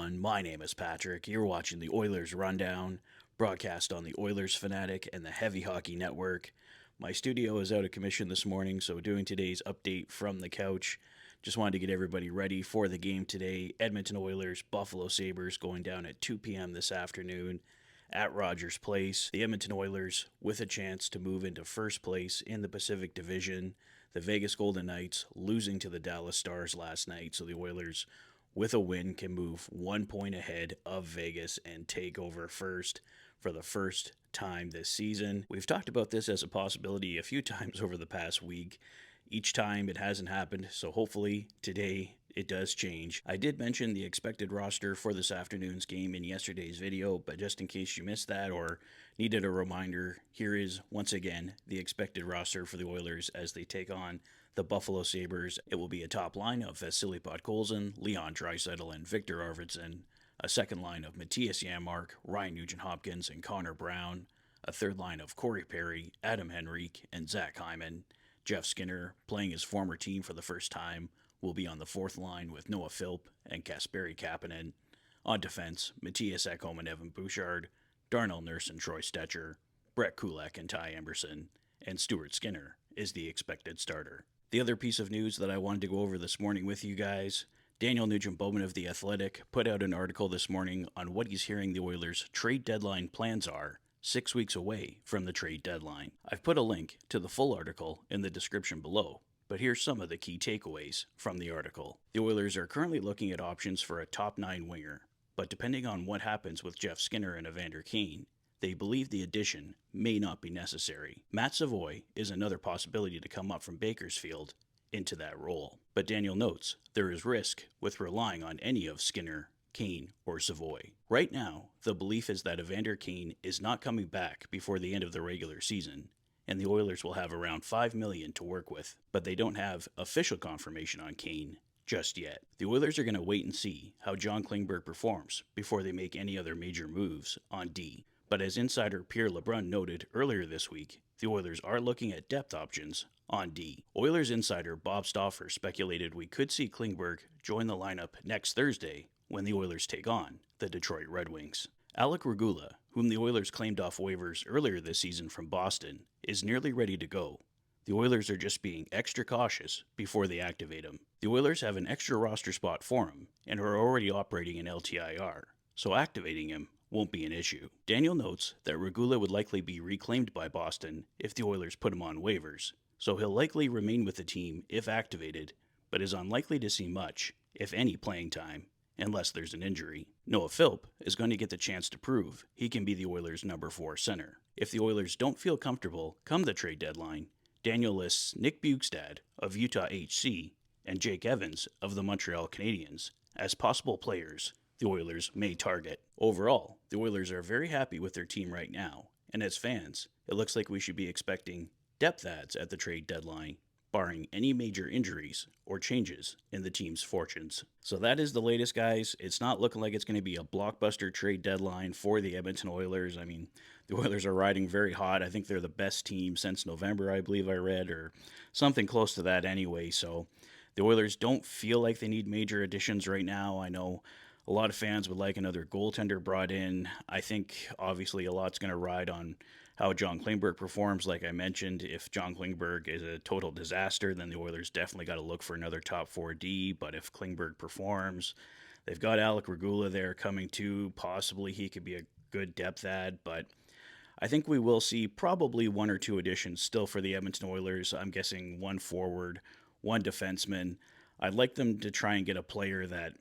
everyone. My name is Patrick. You're watching the Oilers Rundown, broadcast on the Oilers Fanatic and the Heavy Hockey Network. My studio is out of commission this morning, so doing today's update from the couch. Just wanted to get everybody ready for the game today. Edmonton Oilers, Buffalo Sabres going down at 2 p.m. this afternoon at Rogers Place. The Edmonton Oilers with a chance to move into first place in the Pacific Division. The Vegas Golden Knights losing to the Dallas Stars last night, so the Oilers with a win can move 1 point ahead of Vegas and take over first for the first time this season. We've talked about this as a possibility a few times over the past week. Each time it hasn't happened, so hopefully today it does change. I did mention the expected roster for this afternoon's game in yesterday's video, but just in case you missed that or needed a reminder, here is once again the expected roster for the Oilers as they take on the Buffalo Sabres. It will be a top line of Vasily Podkolzin, Leon Draisaitl, and Victor Arvidsson, a second line of Matthias Janmark, Ryan Nugent-Hopkins, and Connor Brown, a third line of Corey Perry, Adam Henrique, and Zach Hyman. Jeff Skinner, playing his former team for the first time, will be on the fourth line with Noah Philp and Kasperi Kapanen. On defense, Matthias Ekholm and Evan Bouchard, Darnell Nurse and Troy Stetcher, Brett Kulak and Ty Emberson, and Stuart Skinner is the expected starter. The other piece of news that I wanted to go over this morning with you guys, Daniel Nugent-Bowman of The Athletic put out an article this morning on what he's hearing the Oilers' trade deadline plans are 6 weeks away from the trade deadline. I've put a link to the full article in the description below, but here's some of the key takeaways from the article. The Oilers are currently looking at options for a top 9 winger, but depending on what happens with Jeff Skinner and Evander Kane, they believe the addition may not be necessary. Matt Savoy is another possibility to come up from Bakersfield into that role, but Daniel notes there is risk with relying on any of Skinner, Kane, or Savoy. Right now, the belief is that Evander Kane is not coming back before the end of the regular season, and the Oilers will have around $5 million to work with, but they don't have official confirmation on Kane just yet. The Oilers are going to wait and see how John Klingberg performs before they make any other major moves on D. But as insider Pierre LeBrun noted earlier this week, the Oilers are looking at depth options on D. Oilers insider Bob Stauffer speculated we could see Klingberg join the lineup next Thursday when the Oilers take on the Detroit Red Wings. Alec Regula, whom the Oilers claimed off waivers earlier this season from Boston, is nearly ready to go. The Oilers are just being extra cautious before they activate him. The Oilers have an extra roster spot for him and are already operating in LTIR, so activating him won't be an issue. Daniel notes that Regula would likely be reclaimed by Boston if the Oilers put him on waivers, so he'll likely remain with the team if activated, but is unlikely to see much, if any, playing time unless there's an injury. Noah Philp is going to get the chance to prove he can be the Oilers' number 4 center. If the Oilers don't feel comfortable come the trade deadline, Daniel lists Nick Bjugstad of Utah HC and Jake Evans of the Montreal Canadiens as possible players the Oilers may target. Overall, the Oilers are very happy with their team right now, and as fans, it looks like we should be expecting depth adds at the trade deadline, barring any major injuries or changes in the team's fortunes. So that is the latest, guys. It's not looking like it's going to be a blockbuster trade deadline for the Edmonton Oilers. I mean, the Oilers are riding very hot. I think they're the best team since November, I believe I read, or something close to that anyway. So the Oilers don't feel like they need major additions right now. I know a lot of fans would like another goaltender brought in. I think, obviously, a lot's going to ride on how John Klingberg performs. Like I mentioned, if John Klingberg is a total disaster, then the Oilers definitely got to look for another top 4D. But if Klingberg performs, they've got Alec Regula there coming too. Possibly he could be a good depth add, but I think we will see probably 1 or 2 additions still for the Edmonton Oilers. I'm guessing 1 forward, 1 defenseman. I'd like them to try and get a player that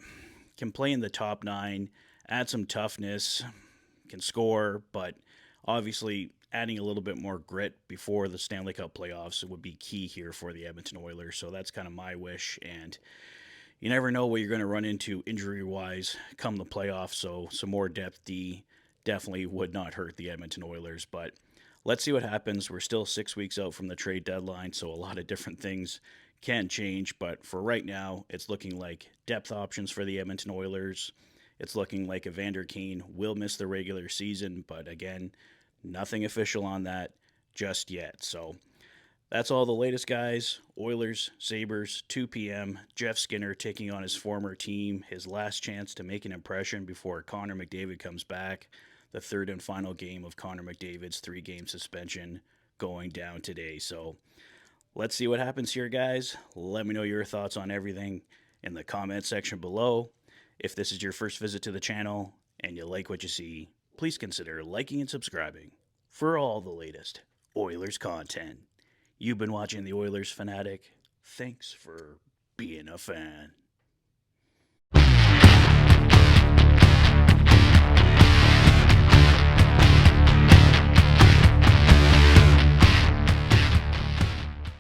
can play in the top 9, add some toughness, can score, but obviously adding a little bit more grit before the Stanley Cup playoffs would be key here for the Edmonton Oilers. So that's kind of my wish, and you never know what you're going to run into injury-wise come the playoffs, so some more depth D definitely would not hurt the Edmonton Oilers, but let's see what happens. We're still 6 weeks out from the trade deadline, so a lot of different things can change, but for right now, it's looking like depth options for the Edmonton Oilers. It's looking like Evander Kane will miss the regular season, but again, nothing official on that just yet. So That's all the latest, guys. Oilers, Sabres, 2 p.m. Jeff Skinner taking on his former team, his last chance to make an impression before Connor McDavid comes back. The third and final game of Connor McDavid's 3 game suspension going down today. So let's see what happens here, guys. Let me know your thoughts on everything in the comment section below. If this is your first visit to the channel and you like what you see, please consider liking and subscribing for all the latest Oilers content. You've been watching the Oilers Fanatic. Thanks for being a fan.